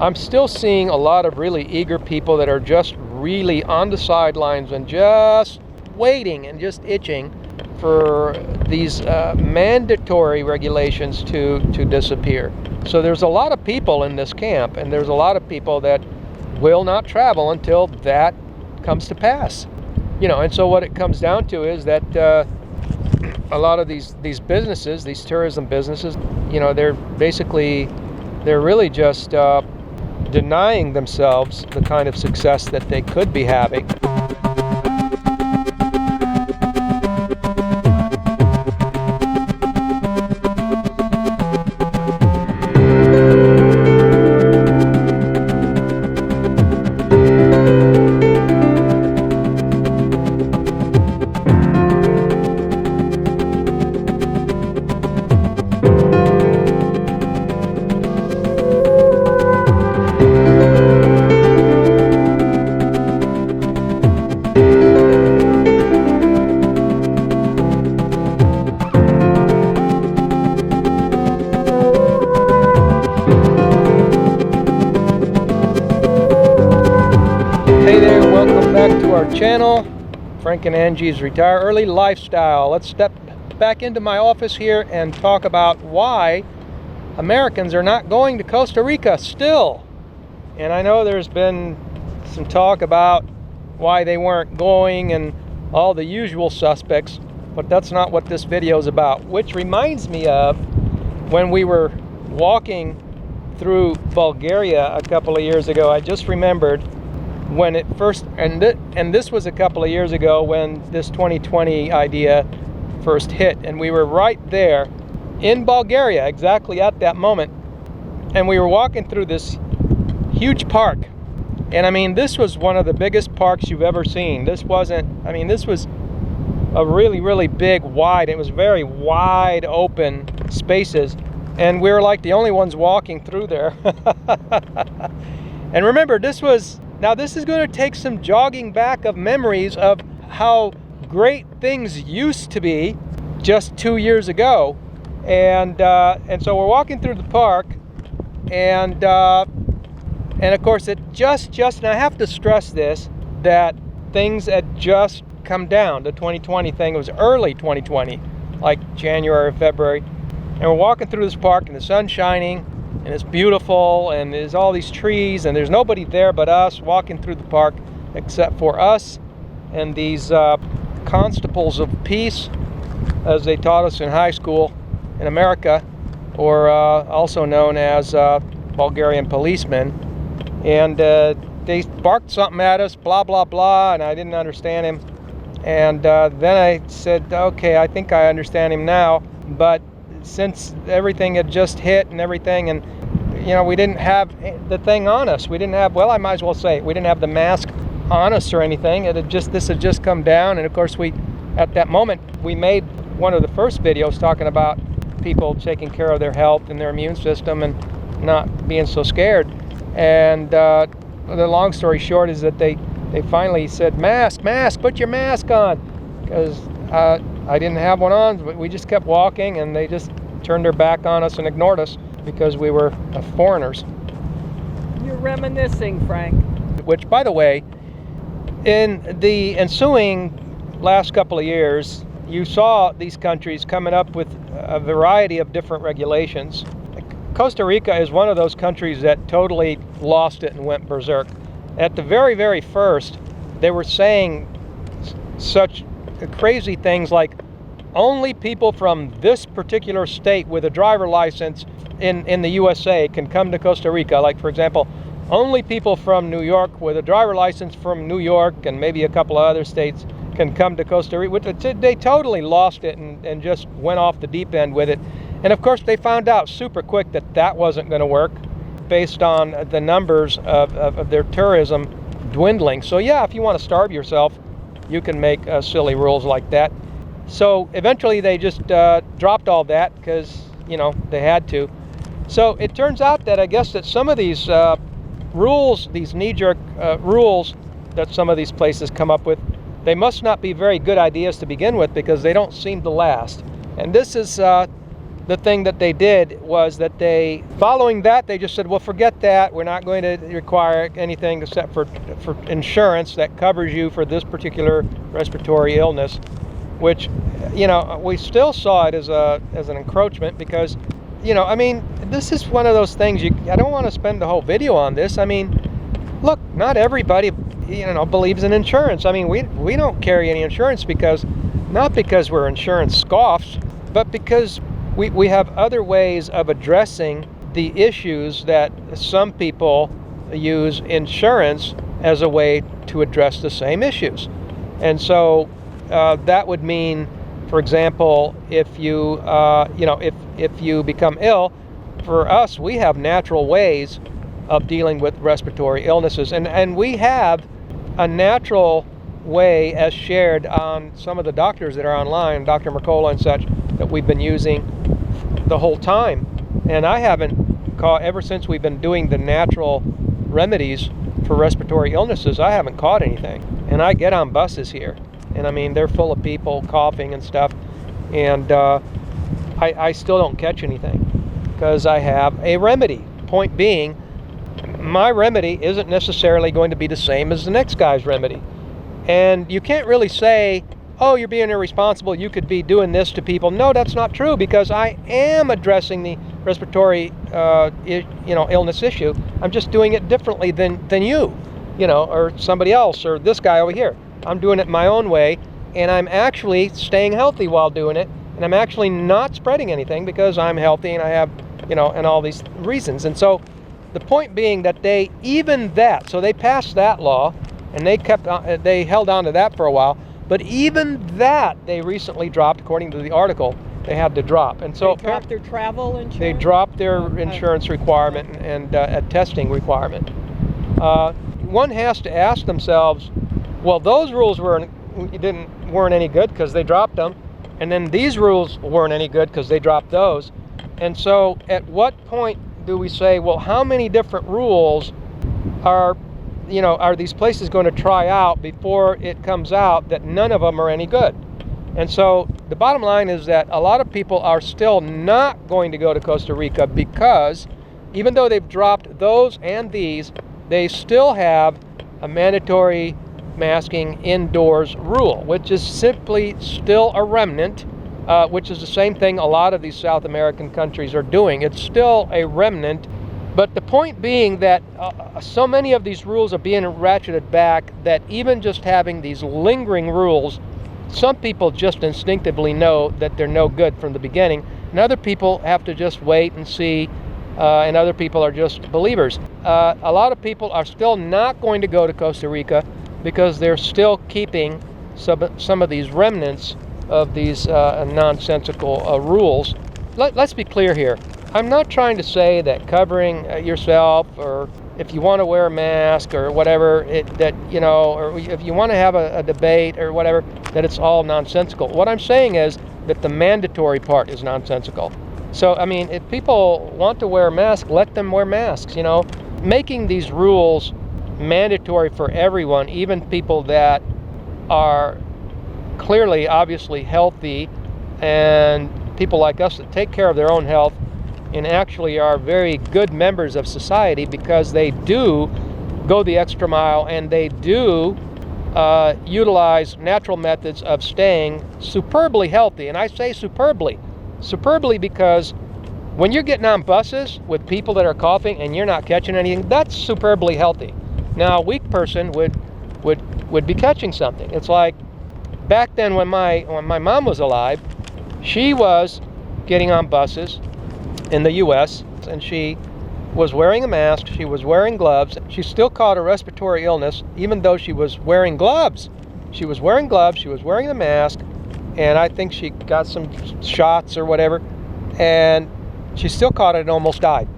I'm still seeing a lot of really eager people that are just really on the sidelines and just waiting and just itching for these mandatory regulations to disappear. So there's a lot of people in this camp, and there's a lot of people that will not travel until that comes to pass. And so what it comes down to is that a lot of these businesses, these tourism businesses, they're really just denying themselves the kind of success that they could be having. Hey there, welcome back to our channel, Frank and Angie's Retire Early Lifestyle. Let's step back into my office here and talk about why Americans are not going to Costa Rica still. And I know there's been some talk about why they weren't going and all the usual suspects, but that's not what this video is about. Which reminds me of when we were walking through Bulgaria a couple of years ago. I just remembered when it first, and this was a couple of years ago when this 2020 idea first hit, and we were right there in Bulgaria exactly at that moment, and we were walking through this huge park, and I mean, this was one of the biggest parks you've ever seen. This was a really big, wide, it was very wide open spaces, and we were like the only ones walking through there. And remember, this is going to take some jogging back of memories of how great things used to be just 2 years ago. And so we're walking through the park, and of course it just, and I have to stress this, that things had just come down. The 2020 thing was early 2020, like January or February. And we're walking through this park, and the sun's shining, and it's beautiful, and there's all these trees, and there's nobody there but us walking through the park, except for us and these constables of peace, as they taught us in high school in America, or also known as Bulgarian policemen. And they barked something at us, blah blah blah, and I didn't understand him. And then I said, okay, I think I understand him now. But since everything had just hit and everything, and we didn't have the thing on us. We didn't have, well, I might as well say it, we didn't have the mask on us or anything. This had just come down, and of course at that moment, we made one of the first videos talking about people taking care of their health and their immune system and not being so scared. And the long story short is that they finally said, mask, put your mask on, because I didn't have one on, but we just kept walking, and they just turned their back on us and ignored us because we were foreigners. You're reminiscing, Frank. Which, by the way, in the ensuing last couple of years, you saw these countries coming up with a variety of different regulations. Costa Rica is one of those countries that totally lost it and went berserk. At the very, very first, they were saying such crazy things like only people from this particular state with a driver license in the USA can come to Costa Rica. Like, for example, only people from New York with a driver license from New York and maybe a couple of other states can come to Costa Rica. They totally lost it and just went off the deep end with it. And of course, they found out super quick that wasn't going to work based on the numbers of their tourism dwindling. So yeah, if you want to starve yourself, you can make silly rules like that. So eventually they just dropped all that because, they had to. So it turns out that I guess that some of these rules, these knee-jerk rules that some of these places come up with, they must not be very good ideas to begin with, because they don't seem to last. And this is the thing that they did was that following that, they just said, well, forget that. We're not going to require anything except for insurance that covers you for this particular respiratory illness, which, you know, we still saw it as an encroachment because, you know, I mean, this is one of those things, I don't want to spend the whole video on this. I mean, look, not everybody, you know, believes in insurance. I mean, we don't carry any insurance not because we're insurance scoffs, but because we have other ways of addressing the issues that some people use insurance as a way to address the same issues. And so that would mean, for example, if you if you become ill, for us, we have natural ways of dealing with respiratory illnesses, and we have a natural way as shared on some of the doctors that are online, Dr. Mercola and such, that we've been using the whole time. And I haven't caught, ever since we've been doing the natural remedies for respiratory illnesses, I haven't caught anything. And I get on buses here, and I mean, they're full of people coughing and stuff, and I still don't catch anything because I have a remedy. Point being, my remedy isn't necessarily going to be the same as the next guy's remedy. And you can't really say, oh, you're being irresponsible, you could be doing this to people. No, that's not true, because I am addressing the respiratory illness issue. I'm just doing it differently than you, or somebody else, or this guy over here. I'm doing it my own way, and I'm actually staying healthy while doing it, and I'm actually not spreading anything because I'm healthy and I have, and all these reasons. And so the point being that so they passed that law, and they held on to that for a while, but even that they recently dropped, according to the article. They had to drop. And so they dropped their travel insurance? They dropped their insurance requirement and a testing requirement. One has to ask themselves, well, those rules weren't any good because they dropped them, and then these rules weren't any good because they dropped those. And so at what point do we say, well, how many different rules are these places going to try out before it comes out that none of them are any good? And so the bottom line is that a lot of people are still not going to go to Costa Rica because even though they've dropped those and these, they still have a mandatory masking indoors rule, which is simply still a remnant, which is the same thing a lot of these South American countries are doing. It's still a remnant. But the point being that so many of these rules are being ratcheted back that even just having these lingering rules, some people just instinctively know that they're no good from the beginning, and other people have to just wait and see, and other people are just believers. A lot of people are still not going to go to Costa Rica because they're still keeping some of these remnants of these nonsensical rules. Let's be clear here. I'm not trying to say that covering yourself, or if you want to wear a mask or whatever, or if you want to have a debate or whatever, that it's all nonsensical. What I'm saying is that the mandatory part is nonsensical. So, I mean, if people want to wear a mask, let them wear masks, Making these rules mandatory for everyone, even people that are clearly, obviously healthy, and people like us that take care of their own health, and actually are very good members of society because they do go the extra mile and they do utilize natural methods of staying superbly healthy. And I say superbly because when you're getting on buses with people that are coughing and you're not catching anything, that's superbly healthy. Now, a weak person would be catching something. It's like back then when my mom was alive, she was getting on buses in the U.S., and she was wearing a mask, she was wearing gloves. She still caught a respiratory illness even though she was wearing gloves. She was wearing gloves, she was wearing the mask, and I think she got some shots or whatever, and she still caught it and almost died.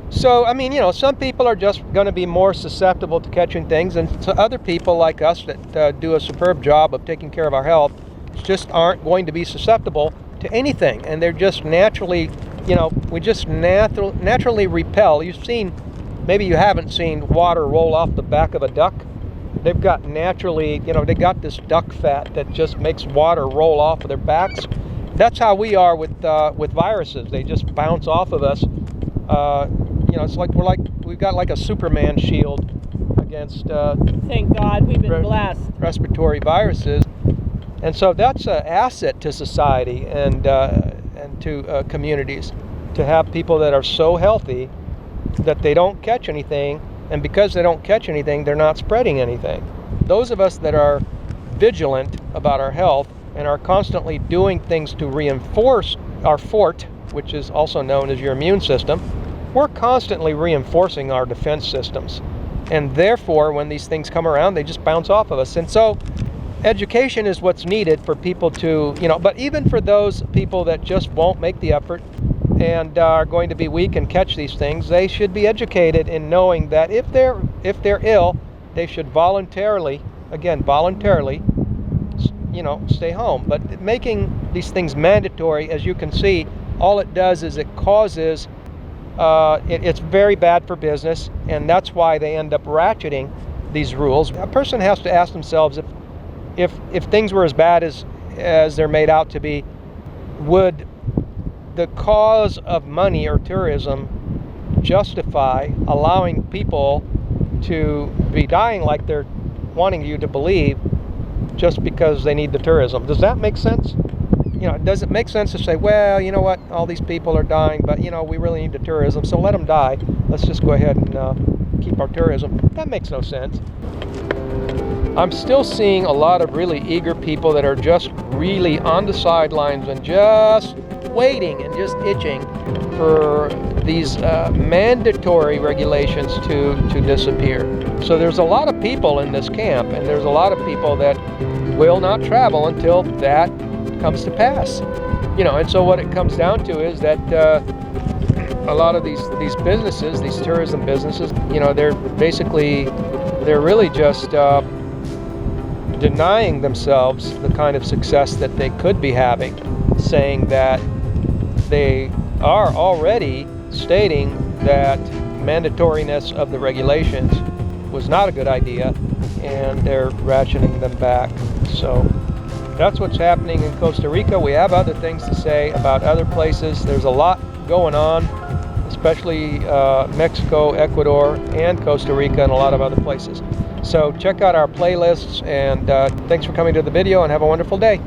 So, I mean, some people are just going to be more susceptible to catching things, and so other people like us that do a superb job of taking care of our health just aren't going to be susceptible to anything, and they're just naturally, we just naturally repel. Maybe you haven't seen water roll off the back of a duck. They've got naturally, they got this duck fat that just makes water roll off of their backs, That's how we are with viruses. They just bounce off of us. You know, it's like we've got like a Superman shield against Thank God we've been blessed. respiratory viruses, and so that's an asset to society and to communities, to have people that are so healthy that they don't catch anything, and because they don't catch anything, they're not spreading anything. Those of us that are vigilant about our health and are constantly doing things to reinforce our fort, which is also known as your immune system, we're constantly reinforcing our defense systems. And therefore, when these things come around, they just bounce off of us. And so education is what's needed for people to, you know, but even for those people that just won't make the effort and are going to be weak and catch these things, they should be educated in knowing that if they're ill, they should voluntarily, you know, stay home. But making these things mandatory, as you can see, all it does is it causes, it's very bad for business, and that's why they end up ratcheting these rules. A person has to ask themselves if things were as bad as they're made out to be, would the cause of money or tourism justify allowing people to be dying like they're wanting you to believe just because they need the tourism? Does that make sense? You know, does it make sense to say, well, you know what, all these people are dying, but you know, we really need the tourism, so let them die. Let's just go ahead and keep our tourism. That makes no sense. I'm still seeing a lot of really eager people that are just really on the sidelines and just waiting and just itching for these mandatory regulations to disappear. So there's a lot of people in this camp, and there's a lot of people that will not travel until that comes to pass. You know, and so what it comes down to is that a lot of these businesses, these tourism businesses, you know, they're really just denying themselves the kind of success that they could be having, saying that they are already stating that mandatoriness of the regulations was not a good idea, and they're ratcheting them back. So that's what's happening in Costa Rica. We have other things to say about other places. There's a lot going on, especially Mexico, Ecuador, and Costa Rica, and a lot of other places. So check out our playlists, and thanks for coming to the video, and have a wonderful day.